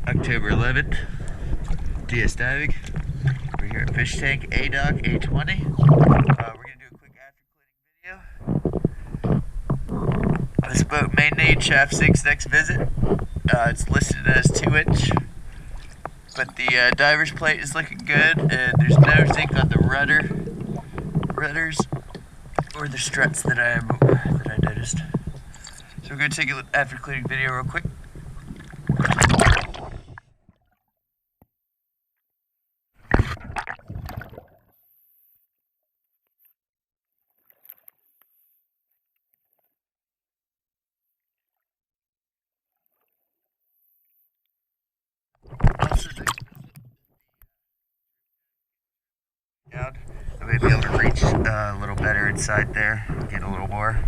October 11th, DS diving. We're here at Fish Tank A-Dock A20. We're going to do a quick after cleaning video. This boat may need shaft sinks next visit. It's listed as 2-inch, but the diver's plate is looking good, and there's no zinc on the rudders or the struts that I noticed. So we're going to take an after cleaning video real quick. I may be able to reach a little better inside there, get a little more.